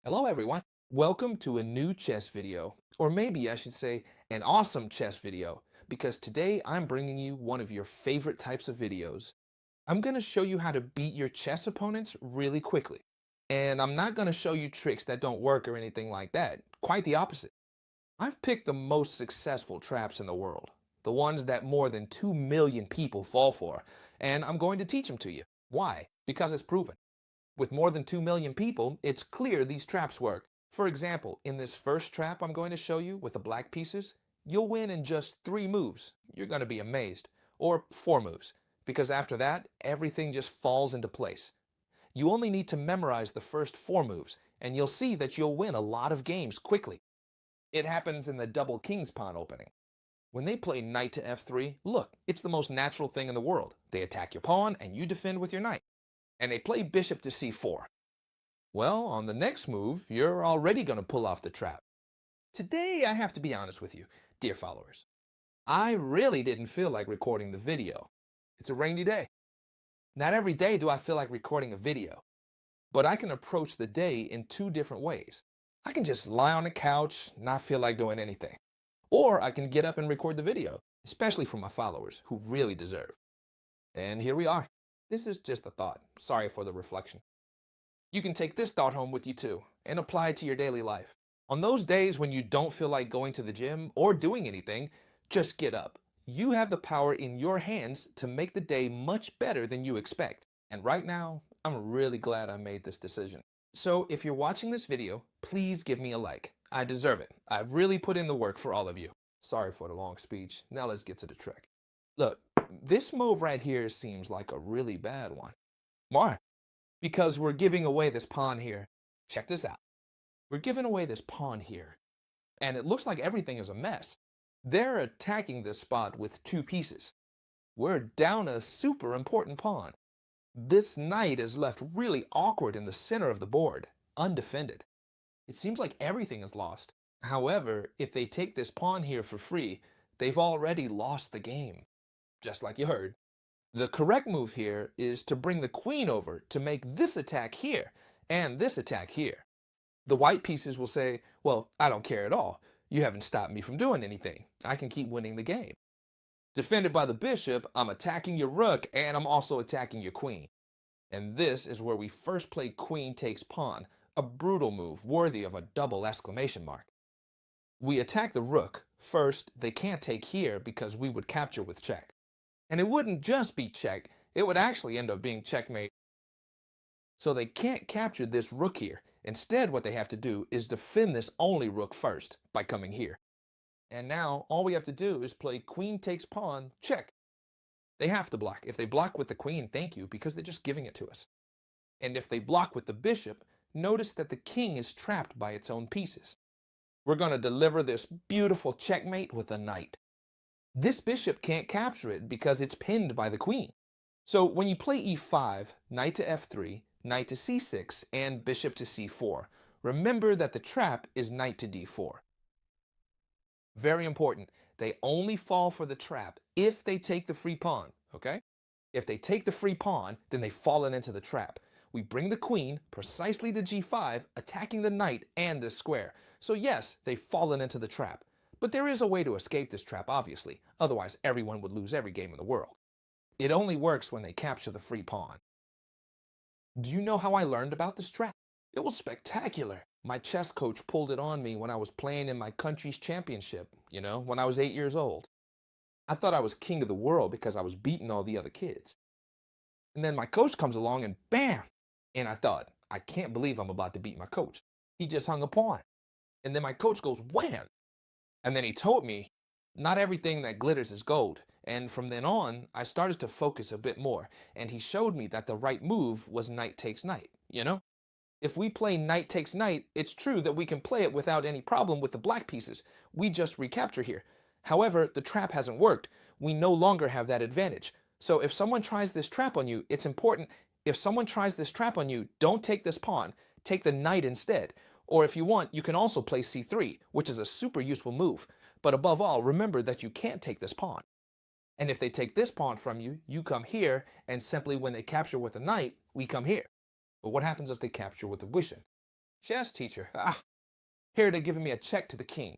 Hello everyone. Welcome to a new chess video, or maybe I should say an awesome chess video, because today I'm bringing you one of your favorite types of videos. I'm going to show you how to beat your chess opponents really quickly. And I'm not going to show you tricks that don't work or anything like that. Quite the opposite. I've picked the most successful traps in the world, the ones that more than 2 million people fall for, and I'm going to teach them to you. Why? Because it's proven. With more than 2 million people, it's clear these traps work. For example, in this first trap I'm going to show you with the black pieces, you'll win in just 3 moves. You're going to be amazed. Or 4 moves, because after that, everything just falls into place. You only need to memorize the first 4 moves, and you'll see that you'll win a lot of games quickly. It happens in the double king's pawn opening. When they play knight to f3, look, it's the most natural thing in the world. They attack your pawn, and you defend with your knight. And they play bishop to c4. Well, on the next move, you're already going to pull off the trap. Today, I have to be honest with you, dear followers. I really didn't feel like recording the video. It's a rainy day. Not every day do I feel like recording a video, but I can approach the day in 2 different ways. I can just lie on the couch, not feel like doing anything. Or I can get up and record the video, especially for my followers who really deserve. And here we are. This is just a thought. Sorry for the reflection. You can take this thought home with you too and apply it to your daily life. On those days when you don't feel like going to the gym or doing anything, just get up. You have the power in your hands to make the day much better than you expect. And right now, I'm really glad I made this decision. So if you're watching this video, please give me a like. I deserve it. I've really put in the work for all of you. Sorry for the long speech. Now let's get to the trick. Look, this move right here seems like a really bad one. Why? Because we're giving away this pawn here. Check this out. We're giving away this pawn here, and it looks like everything is a mess. They're attacking this spot with 2 pieces. We're down a super important pawn. This knight is left really awkward in the center of the board, undefended. It seems like everything is lost. However, if they take this pawn here for free, they've already lost the game. Just like you heard. The correct move here is to bring the queen over to make this attack here and this attack here. The white pieces will say, well, I don't care at all. You haven't stopped me from doing anything. I can keep winning the game. Defended by the bishop, I'm attacking your rook and I'm also attacking your queen. And this is where we first play queen takes pawn, a brutal move worthy of a double exclamation mark. We attack the rook. First, they can't take here because we would capture with check. And it wouldn't just be check, it would actually end up being checkmate. So they can't capture this rook here. Instead, what they have to do is defend this only rook first by coming here. And now all we have to do is play queen takes pawn, check. They have to block. If they block with the queen, thank you, because they're just giving it to us. And if they block with the bishop, notice that the king is trapped by its own pieces. We're going to deliver this beautiful checkmate with a knight. This bishop can't capture it because it's pinned by the queen. So when you play e5, knight to f3, knight to c6, and bishop to c4, remember that the trap is knight to d4. Very important, they only fall for the trap if they take the free pawn, okay? If they take the free pawn, then they've fallen into the trap. We bring the queen precisely to g5, attacking the knight and this square. So yes, they've fallen into the trap. But there is a way to escape this trap, obviously. Otherwise, everyone would lose every game in the world. It only works when they capture the free pawn. Do you know how I learned about this trap? It was spectacular. My chess coach pulled it on me when I was playing in my country's championship, when I was 8 years old. I thought I was king of the world because I was beating all the other kids. And then my coach comes along and bam! And I thought, I can't believe I'm about to beat my coach. He just hung a pawn. And then my coach goes wham! And then he told me, not everything that glitters is gold. And from then on, I started to focus a bit more. And he showed me that the right move was knight takes knight, If we play knight takes knight, it's true that we can play it without any problem with the black pieces. We just recapture here. However, the trap hasn't worked. We no longer have that advantage. So if someone tries this trap on you, it's important. If someone tries this trap on you, don't take this pawn. Take the knight instead. Or if you want, you can also play c3, which is a super useful move. But above all, remember that you can't take this pawn. And if they take this pawn from you, you come here, and simply when they capture with a knight, we come here. But what happens if they capture with a bishop? Chess teacher. Here they're giving me a check to the king.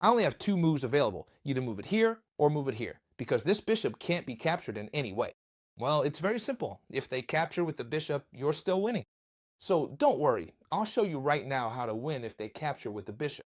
I only have two moves available. Either move it here or move it here, because this bishop can't be captured in any way. Well, it's very simple. If they capture with the bishop, you're still winning. So don't worry. I'll show you right now how to win if they capture with the bishop.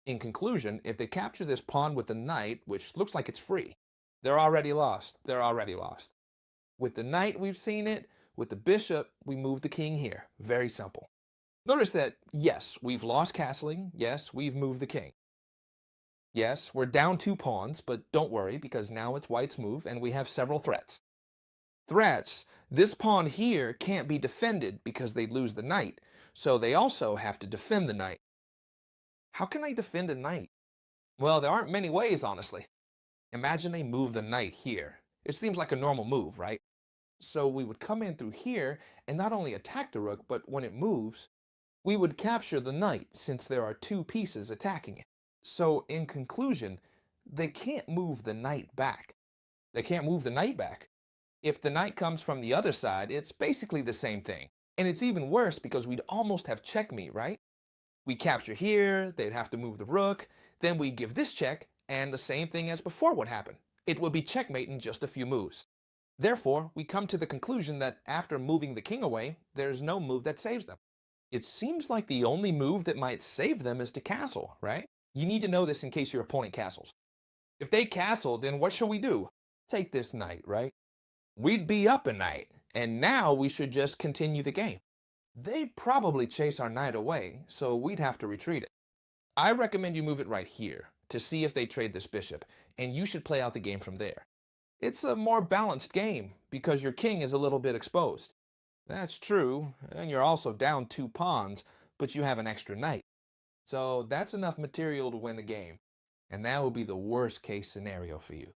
In conclusion, if they capture this pawn with the knight, which looks like it's free, they're already lost. They're already lost. With the knight, we've seen it. With the bishop, we move the king here. Very simple. Notice that, yes, we've lost castling. Yes, we've moved the king. Yes, we're down 2 pawns, but don't worry because now it's white's move and we have several threats. Threats, this pawn here can't be defended because they'd lose the knight, so they also have to defend the knight. How can they defend a knight? Well, there aren't many ways, honestly. Imagine they move the knight here. It seems like a normal move, right? So we would come in through here and not only attack the rook, but when it moves, we would capture the knight since there are 2 pieces attacking it. So in conclusion, they can't move the knight back. They can't move the knight back. If the knight comes from the other side, it's basically the same thing. And it's even worse because we'd almost have checkmate, right? We capture here, they'd have to move the rook, then we give this check, and the same thing as before would happen. It would be checkmate in just a few moves. Therefore, we come to the conclusion that after moving the king away, there's no move that saves them. It seems like the only move that might save them is to castle, right? You need to know this in case your opponent castles. If they castle, then what shall we do? Take this knight, right? We'd be up a knight, and now we should just continue the game. They'd probably chase our knight away, so we'd have to retreat it. I recommend you move it right here to see if they trade this bishop, and you should play out the game from there. It's a more balanced game because your king is a little bit exposed. That's true, and you're also down 2 pawns, but you have an extra knight. So that's enough material to win the game, and that would be the worst case scenario for you.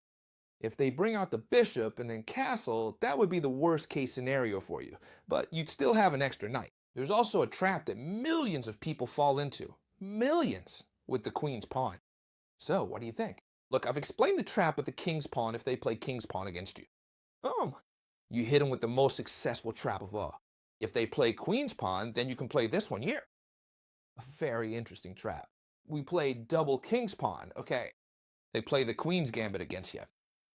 If they bring out the bishop and then castle, that would be the worst case scenario for you, but you'd still have an extra knight. There's also a trap that millions of people fall into, millions, with the queen's pawn. So what do you think? Look, I've explained the trap with the king's pawn if they play king's pawn against you. You hit them with the most successful trap of all. If they play queen's pawn, then you can play this one here. A very interesting trap. We play double king's pawn, okay. They play the queen's gambit against you.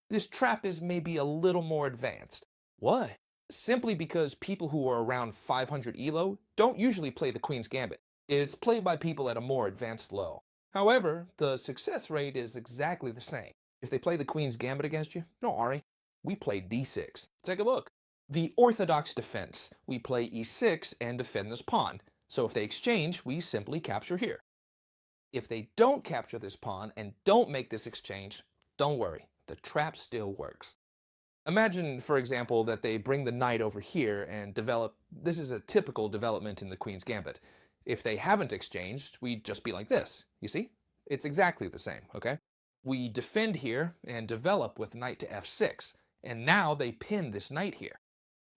This trap is maybe a little more advanced. What? Simply because people who are around 500 elo don't usually play the queen's gambit. It's played by people at a more advanced low. However, the success rate is exactly the same. If they play the queen's gambit against you, don't worry. We play d6. Take a look. The orthodox defense. We play e6 and defend this pawn. So if they exchange, we simply capture here. If they don't capture this pawn and don't make this exchange, don't worry. The trap still works. Imagine, for example, that they bring the knight over here and develop. This is a typical development in the queen's gambit. If they haven't exchanged, we'd just be like this. You see? It's exactly the same, okay? We defend here and develop with knight to f6, and now they pin this knight here.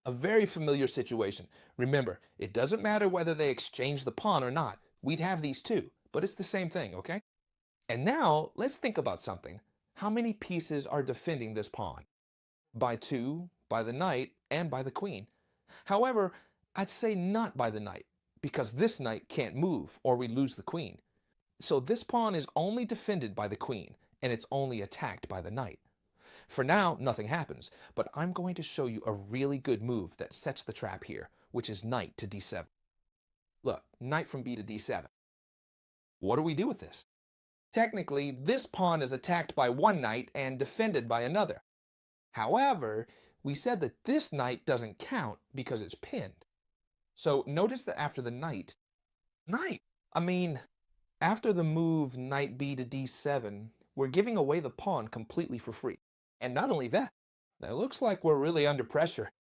A very familiar situation. Remember, it doesn't matter whether they exchange the pawn or not. We'd have these two, but it's the same thing, okay? And now, let's think about something. How many pieces are defending this pawn? By 2, by the knight, and by the queen. However, I'd say not by the knight, because this knight can't move or we lose the queen. So this pawn is only defended by the queen, and it's only attacked by the knight. For now, nothing happens, but I'm going to show you a really good move that sets the trap here, which is knight to d7. Look, knight from b to d7. What do we do with this? Technically, this pawn is attacked by one knight and defended by another. However, we said that this knight doesn't count because it's pinned. So notice that after the after the move knight b to d7, we're giving away the pawn completely for free. And not only that, it looks like we're really under pressure.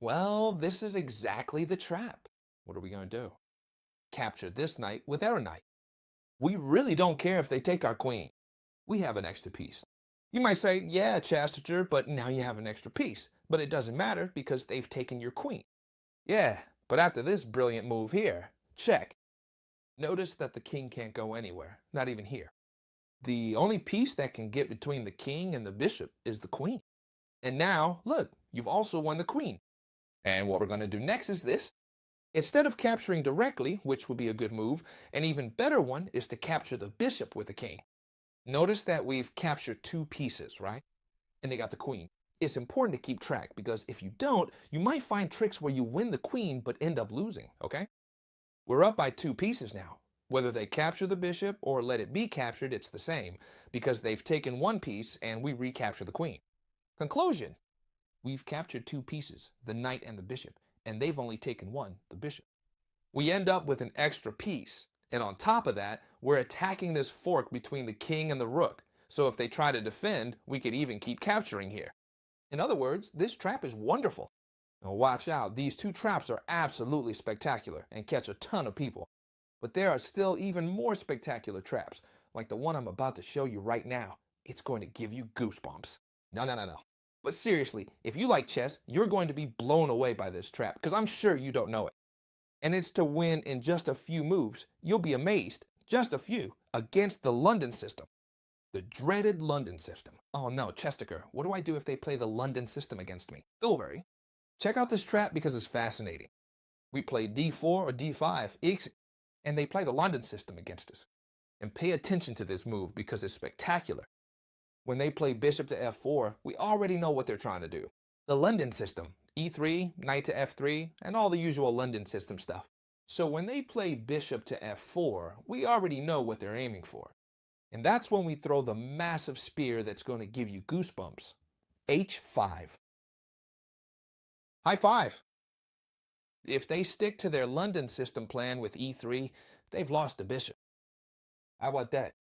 Well, this is exactly the trap. What are we going to do? Capture this knight with our knight. We really don't care if they take our queen. We have an extra piece. You might say, yeah, Chastiger, but now you have an extra piece. But it doesn't matter because they've taken your queen. Yeah, but after this brilliant move here, check. Notice that the king can't go anywhere, not even here. The only piece that can get between the king and the bishop is the queen. And now, look, you've also won the queen. And what we're going to do next is this. Instead of capturing directly, which would be a good move, an even better one is to capture the bishop with the king. Notice that we've captured two pieces, right? And they got the queen. It's important to keep track because if you don't, you might find tricks where you win the queen but end up losing, okay? We're up by two pieces now. Whether they capture the bishop or let it be captured, it's the same because they've taken one piece and we recapture the queen. Conclusion: we've captured two pieces, the knight and the bishop, and they've only taken one, the bishop. We end up with an extra piece, and on top of that, we're attacking this fork between the king and the rook. So if they try to defend, we could even keep capturing here. In other words, this trap is wonderful. Now watch out, these two traps are absolutely spectacular and catch a ton of people. But there are still even more spectacular traps, like the one I'm about to show you right now. It's going to give you goosebumps. No. But seriously, if you like chess, you're going to be blown away by this trap, because I'm sure you don't know it. And it's to win in just a few moves. You'll be amazed, just a few, against the London system. The dreaded London system. Oh no, Chestiker, what do I do if they play the London system against me? Don't worry. Check out this trap because it's fascinating. We play d4 or d5, and they play the London system against us. And pay attention to this move because it's spectacular. When they play bishop to f4, we already know what they're trying to do. The London system, e3, knight to f3, and all the usual London system stuff. So when they play bishop to f4, we already know what they're aiming for. And that's when we throw the massive spear that's going to give you goosebumps. h5. High five. If they stick to their London system plan with e3, they've lost the bishop. How about that?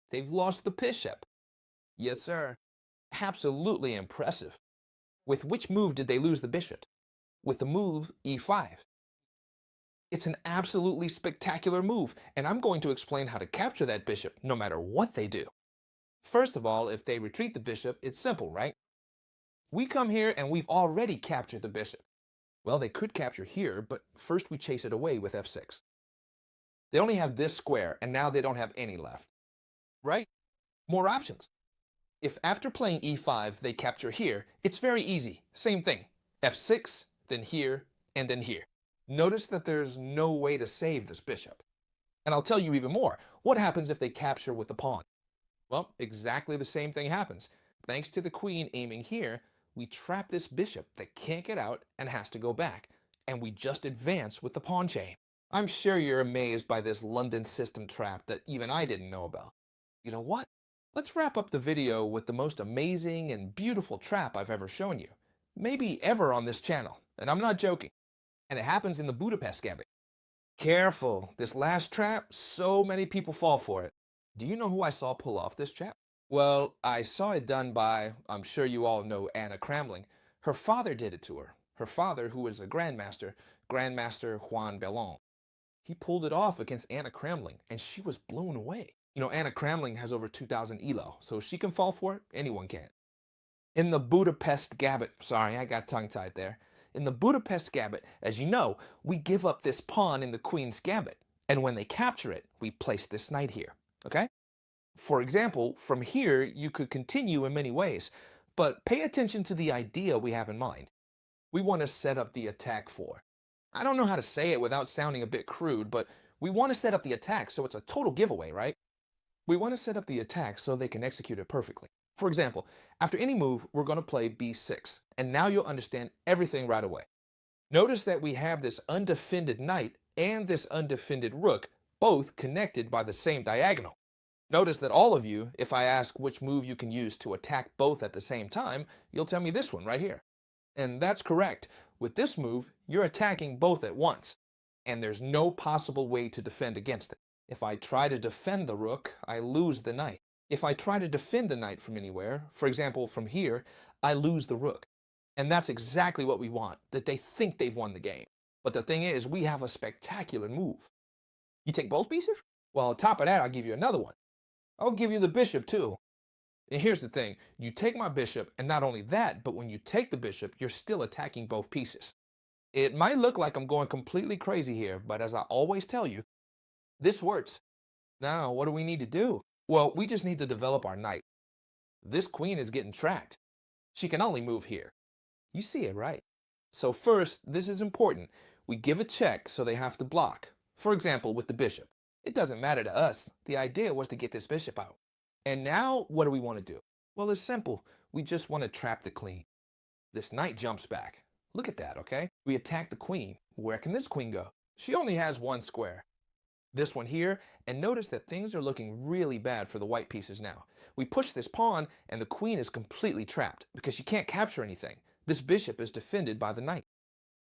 They've lost the bishop. Yes, sir. Absolutely impressive. With which move did they lose the bishop? With the move e5. It's an absolutely spectacular move, and I'm going to explain how to capture that bishop no matter what they do. First of all, if they retreat the bishop, it's simple, right? We come here and we've already captured the bishop. Well, they could capture here, but first we chase it away with f6. They only have this square, and now they don't have any left. Right? More options. If after playing e5 they capture here, it's very easy. Same thing. f6, then here, and then here. Notice that there's no way to save this bishop. And I'll tell you even more. What happens if they capture with the pawn? Well, exactly the same thing happens. Thanks to the queen aiming here, we trap this bishop that can't get out and has to go back, and we just advance with the pawn chain. I'm sure you're amazed by this London system trap that even I didn't know about. You know what? Let's wrap up the video with the most amazing and beautiful trap I've ever shown you. Maybe ever on this channel, and I'm not joking. And it happens in the Budapest Gambit. Careful, this last trap, so many people fall for it. Do you know who I saw pull off this trap? Well, I saw it done by, I'm sure you all know Anna Kramling. Her father did it to her. Her father, who was a grandmaster, Grandmaster Juan Bellon. He pulled it off against Anna Kramling, and she was blown away. You know, Anna Kramling has over 2,000 elo, so she can fall for it, anyone can. In the Budapest Gambit, sorry, I got tongue-tied there. In the Budapest Gambit, as you know, we give up this pawn in the Queen's Gambit, and when they capture it, we place this knight here, okay? For example, from here, you could continue in many ways, but pay attention to the idea we have in mind. We want to set up the attack for. I don't know how to say it without sounding a bit crude, but we want to set up the attack so it's a total giveaway, right? We want to set up the attack so they can execute it perfectly. For example, after any move, we're going to play b6, and now you'll understand everything right away. Notice that we have this undefended knight and this undefended rook, both connected by the same diagonal. Notice that all of you, if I ask which move you can use to attack both at the same time, you'll tell me this one right here. And that's correct. With this move, you're attacking both at once, and there's no possible way to defend against it. If I try to defend the rook, I lose the knight. If I try to defend the knight from anywhere, for example from here, I lose the rook. And that's exactly what we want, that they think they've won the game. But the thing is, we have a spectacular move. You take both pieces? Well, on top of that, I'll give you another one. I'll give you the bishop too. And here's the thing, you take my bishop, and not only that, but when you take the bishop, you're still attacking both pieces. It might look like I'm going completely crazy here, but as I always tell you, this works. Now, what do we need to do? Well, we just need to develop our knight. This queen is getting trapped. She can only move here. You see it, right? So first, this is important. We give a check so they have to block. For example, with the bishop. It doesn't matter to us. The idea was to get this bishop out. And now, what do we want to do? Well, it's simple. We just want to trap the queen. This knight jumps back. Look at that, okay? We attack the queen. Where can this queen go? She only has one square. This one here, and notice that things are looking really bad for the white pieces now. We push this pawn, and the queen is completely trapped because she can't capture anything. This bishop is defended by the knight.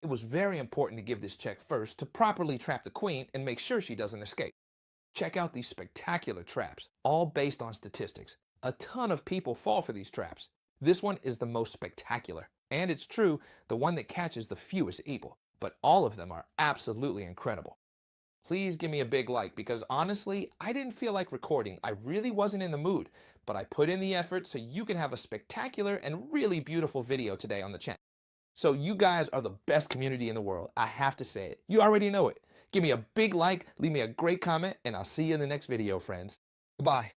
It was very important to give this check first to properly trap the queen and make sure she doesn't escape. Check out these spectacular traps, all based on statistics. A ton of people fall for these traps. This one is the most spectacular. And it's true, the one that catches the fewest people. But all of them are absolutely incredible. Please give me a big like because honestly, I didn't feel like recording. I really wasn't in the mood. But I put in the effort so you can have a spectacular and really beautiful video today on the channel. So you guys are the best community in the world. I have to say it. You already know it. Give me a big like, leave me a great comment, and I'll see you in the next video, friends. Goodbye.